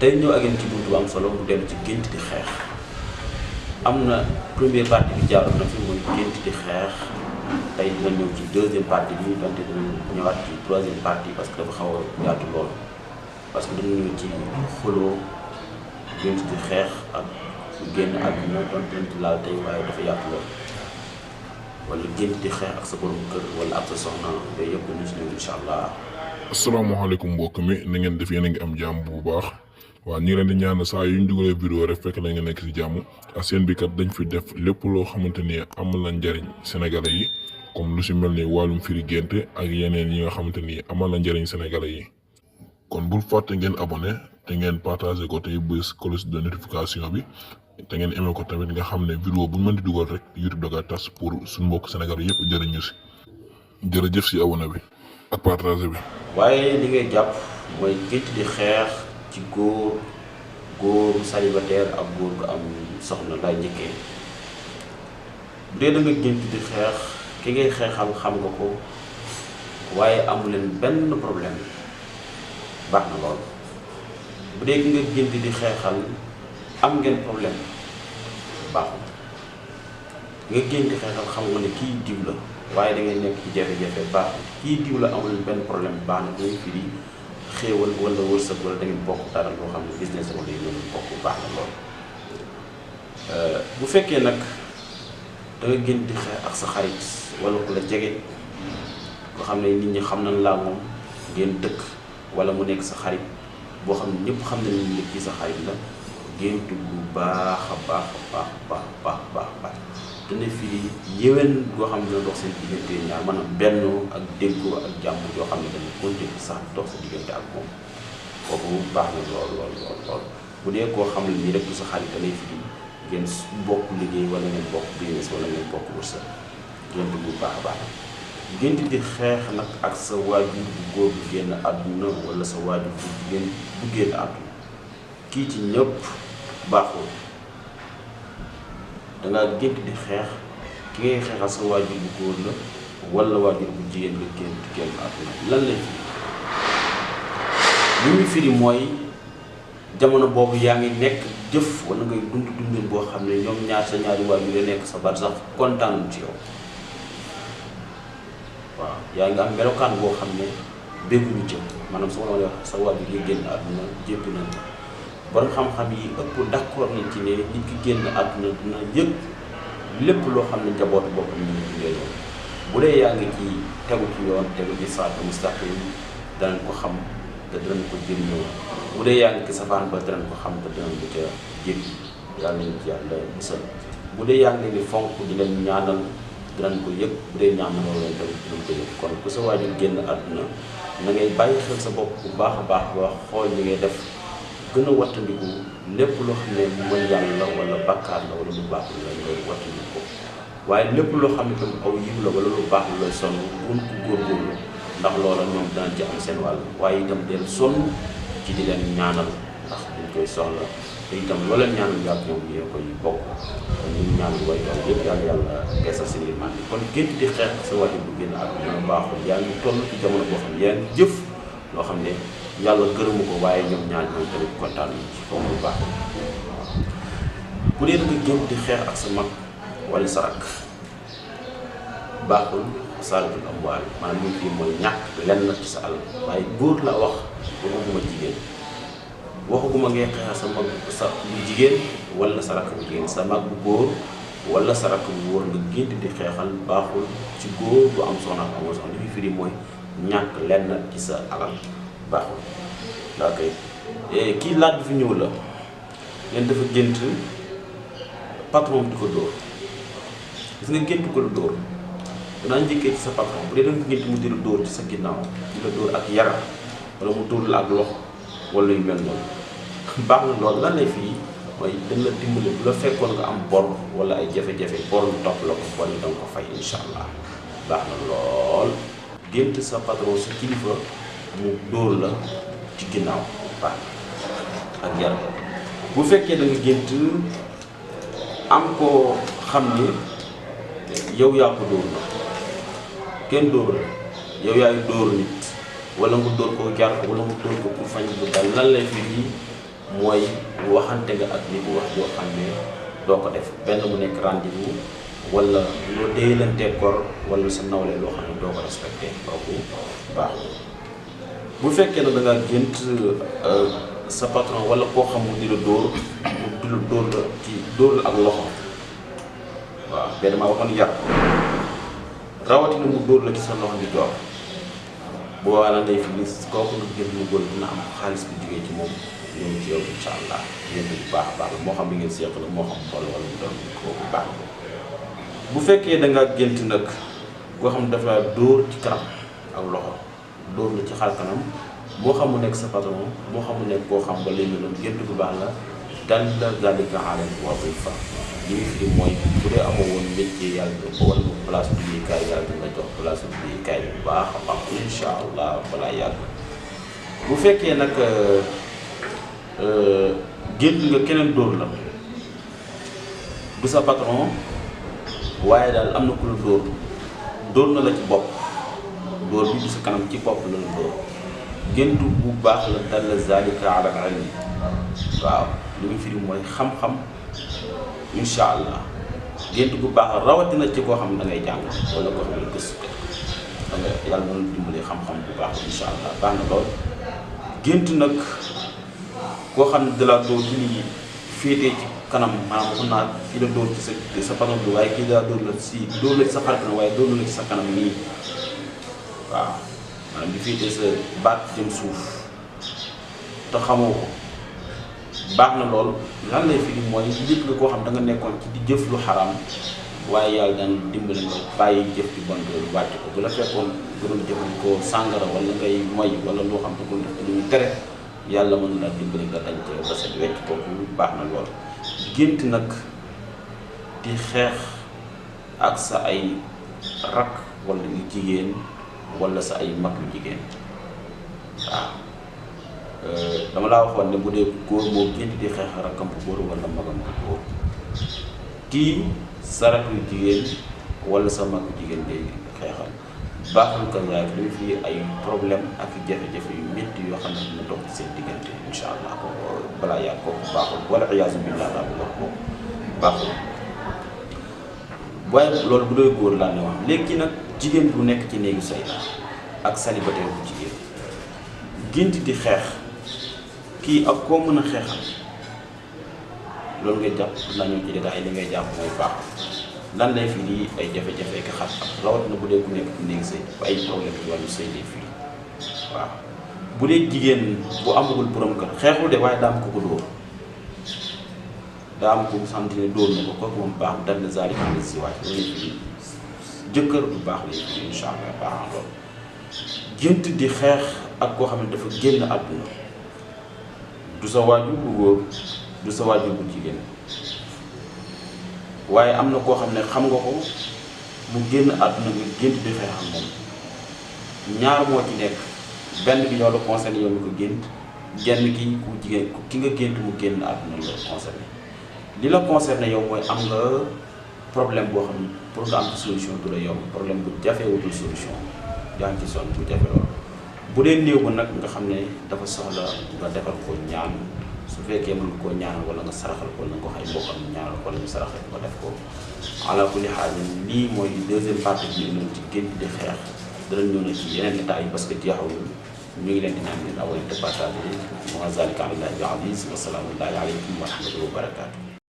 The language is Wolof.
tey ñëw ak yéen ci buntu bu am solo mu dellu ci gént di xeex. am na première partie bi jaaroon na fi muy gént di xeex tey dina ñëw ci deuxième partie bi donte dina ñëwaat ci troisième partie parce que dafa xaw a yaatu lool parce que dañu ñëw ci xuloo gént di xeex ak génn àdduna donte dañ ci laal tey waaye dafa yaatu lool wala gént di xeex ak sa borom kër wala ak sa soxna yooyu yëpp ñu si ñëw incha allah. asalaamaaleykum mbokk mi na ngeen def yéen a ngi am jàmm bu baax waaw ñu ngi leen di ñaan saa yu ñu dugalee vidéo rek fekk na nga nekk ci jàmm ak seen bi kat dañ fi def lépp loo xamante ni amal na njariñ sénégalais yi comme lu si mel ni wàllum firi gént ak yeneen yi nga xamante ni amal na njariñ sénégalais yi kon bul fàtte ngeen abonné te ngeen partagé ko tey bés cloche de notification bi te ngeen aimé ko tamit nga xam ne vidéo bu ñu mën di dugal rek YouTube da koy tas pour suñu mbokk sénégalais yëpp jëriñu si jërëjëf si abonné bi ak partagé bi. waaye li ngay jàpp mooy gént di xeex ci góor célibataire ak góor gu am soxna lay njëkkee bu dee da nga gént di xeex ki ngay xeexal xam nga ko waaye amu leen benn problème baax na lool bu dee ki nga gént di xeexal am ngeen problème baaxul nga gént di xeexal xam nga ne kii diw la waaye da ngay nekk ci jafe-jafe baaxul kii diw la amul benn problème baax na dañuy firi xéewal wala wërsëg wala da ngeen bokk dara loo xam ne business wala yu noonu bokk baax na lool. bu fekkee nag da nga gént di xeex ak sa xarit wala ku la jege koo xam ne nit ñi xam nañ laa moom ngeen dëkk wala mu nekk sa xarit boo xam ne ñëpp xam nañ ne kii sa xarit la gént bu baax a baax baax dana firi yéwén goo xam ne dina dox seen diggante ñaar maanaam bennoo ak déggoo ak jàmm yoo xam ne dana continuer sax dox sa diggante ak moom kooku baax na lool bu dee koo xam ne nii rek du sa xarit danay firi ngeen bokk liggéey wala ngeen bokk business wala ngeen bokk wërsëg gént bu baax a baax gént di xeex nag ak sa waajur bu góor bu génn àdduna wala sa waajur bu jigéen bu génn àdduna kii ci ñëpp baaxul. dangaa gént di xeex ki ngay xeexal sa waajur bu góor la wala waajur bu jigéen nga génn àdduna lan lay firi li muy firi mooy jamono boobu yaa ngi nekk jëf wala ngay dundin boo xam ne ñoom ñaar sa ñaari waajur yi nekk sa bar sax kontaan ci yow waaw yaa ngi am melokaan boo xam ne bégguñu jëm maanaam su ma la wax sa waajur yi génn àdduna jéppi nañ borom xam-xam yi ëpp d'accord nañ ci ne nit ki génn àdduna dina yëg lépp loo xam ne njabootu boppam ñu ngi dundee loolu bu dee yaa ngi ci tegu ci yoon tegu ci siraatal mustaqiim danañ ko xam te danañ ko jëriñoo bu dee yaa ngi ci safaan ba danañ ko xam te danañ ko ca jéggi yàlla nañ ci yàlla musal bu dee yaa ngi leen di fonk di leen ñaanal danañ ko yëg bu dee ñaanal leen tamit dinañ ko yëg kon ku sa waajur génn àdduna na ngay bàyyi xel sa bopp bu baax a baax ba xool li ngay def gën a wattandiku lépp loo xam ne mooy yàlla wala bàkkaar la wala lu baax la ngay wattandiku ko waaye lépp loo xam ne tam aw yiw la wala lu baax la looy sonn buñ ko góorgóorlu ndax loola ñoom danañ ci am seen wàll waaye itam del sonn ci di leen ñaanal ndax dañ koy soxla te itam loola ñaanal yàlla ñoom ñoo koy bokk kon ñu ñaan way doon yëpp yàlla geesal seen limaan bi kon gént di xeex sa waajur bu génn àdduna baaxul yaa ngi toll ci jamono boo xam ne yaa ngi jëf loo xam ne yàlla gërëmu ko waaye ñoom ñaar ñoom tamit kontaan nañ ci foofu bu baax bu dee da nga gént di xeex ak sa mag wala sa rakk baaxul saalatul amwaal maanaam li fii mooy ñàkk lenn ci sa àll waaye góor la wax waxaguma jigéen waxaguma ngay xeexal sa mag sa bu jigéen wala sa rakk bu jigéen sa mag bu góor wala sa rakk bu góor nga gént di xeexal baaxul ci góor bu am soxna ak amoo soxna li fii mooy ñàkk lenn ci sa alal baaxul daa koy kii laaj bi fi ñëw la leen dafa gént patron di ko dóor gis nga gént ko la dóor danaa njëkkee ci sa patron bu dee da nga gént mu di la dóor ci sa ginnaaw di la dóor ak yaram wala mu dóor la ak loxo wala yu mel noonu baax na loolu lan lay fii mooy dañ la dimbali bu la fekkoon nga am bor wala ay jafe-jafe bor lu topp la ko bor yi danga ko fay insha allah baax na lool gént sa patron sa kilifa mu dóor la ci ginnaaw baax ak yar bu fekkee da nga gént am ko xam ni yow yaa ko dóor la kenn dóor la yow yaay dóor nit wala nga dóor ko jar wala nga dóor ko pour fañ bu dal lan lay fii mooy waxante nga ak nit wax yoo xam ne doo ko def benn mu nekk rendez-vous wala loo déyalantee kor wala sa nawle loo xam ne doo ko respecté kooku baaxul. bu fekkee ne da ngaa gént sa patron wala koo xam mu di la dóor la ci dóor la ak loxo waaw benn maa waxoon yar rawatina mu dóor la ci sa loxo di joor bu boobaa la ngay fi gis kooku nag gént mu góor dina am xaalis bu jógee ci moom ñëw ci yow incha allah gént bu baax a baax la moo xam li ngeen seeq la moo xam xool wala mu doon kooku baax la. bu fekkee da ngaa gént nag koo xam ne dafa dóor ci kanam ak loxo dóor la ci xar kanam moo xam mu nekk sa patron moo xam mu nekk koo xam ba léegi noonu gént bu baax la dal la zalika ala wadifa li muy firi mooy bu dee amoo woon métier yàlla ko wala place bu liggéeykaay yàlla dina jox place bu liggéeykaay bu baax a baax incha allah balaa yàgg. bu fekkee nag gént nga keneen dóor la du sa patron waaye daal am na ku la dóor na la ci bopp dóor bi du sa kanam ci bopp la dóor gént bu baax la dal la zalika ala ilmi waaw li muy firi mooy xam-xam incha allah gént bu baax la rawatina ci koo xam ne da ngay jàng wala koo xam ne gëstu da nga yàlla mën na dimbalee xam-xam bu baax incha allah baax na lool. gént nag koo xam ne da la dóor ci nit ñi féetee ci kanam maanaam waxoon naa kii la dóor ci sa patron bi waaye kii daa dóor la ci sa xar kanam waaye dóor la ci sa kanam nii waaw maanaam di féetee sa baat jëm suuf te xamoo ko baax na lool. lan lay firi mooy lépp nga koo xam da nga nekkoon ci di jëf lu xaraam waaye yàlla daan dimbali nga bàyyi jëf ci bon loolu wàcc ko bu la fekkoon nga doon jëfandikoo sàngara wala ngay moy wala loo xam ne ko def lu ñu tere yàlla mën na dimbali nga dañ ca ba set wecc kooku baax na lool. gént nag di xeex ak sa ay rak wala yu jigéen wala sa ay mag yu jigéen waaw dama laa waxoon ne bu dee góor moo gént di xeex rakkam bu góor wala magam bu góor kii sa rak yu jigéen wala sa mag yu jigéen ngay xeexal baaxul ka yaay dañu fi ay problème ak jafe-jafe yu métti yoo xam ne dina dox ci seen diggante incha allah ko balaa yàgg kooku baaxul wala iyaazu billah laa bu wax kooku baaxul. waaye loolu bu doy góor laa ne wax léegi nag jigéen bu nekk ci néegu say ak célibataire bu jigéen gént di xeex kii ak koo mën a xeexal loolu ngay jàpp naa ñëw ci détail li ngay jàpp mooy baax lan lay fii di ay jafe-jafe ak xat-xat rawatina bu dee ku nekk ci néegu sëy ba ay problème ci wàllu sëy lay fii waaw. bu dee jigéen bu amagul borom kër xeexul de waaye daa am ko ko dóor daa am ko sant ne dóor na ko kooku moom baax dal na zalika ala si waaj loolu lay fii jëkkër bu baax lay fii incha allah baax na lool. gént di xeex ak koo xam ne dafa génn àdduna du sa waajur bu góor du sa waajur bu jigéen waaye am na koo xam ne xam nga ko mu génn àdduna nga gént di xeex ak moom ñaar moo ci nekk benn bi ñoo la concerné yow mi ko gént genn ki ku jigéen ki nga gént mu génn àdduna la concerné li la concerné yow mooy am nga problème boo xam ne pour nga am ci solution du la yomb problème bu jafe wutul solution yaa ngi ci sonn bu jafe loolu bu dee néew ba nag nga xam ne dafa soxla nga defal ko ñaan su fekkee mën koo ñaanal wala nga saraxal ko wala nga ko xay mbokkam ñaanal ko wala ñu saraxal ko def ko ala kulli xaal lii mooy deuxième partie bi ñu ci gént di xeex danañ ñëw na ci yeneen état yi parce que jeexawul ñu ngi leen di naan leen awal te partage wa zalika ala llahi bi aziz wa salaamu aleykum wa rahmatullahi wa barakaatu.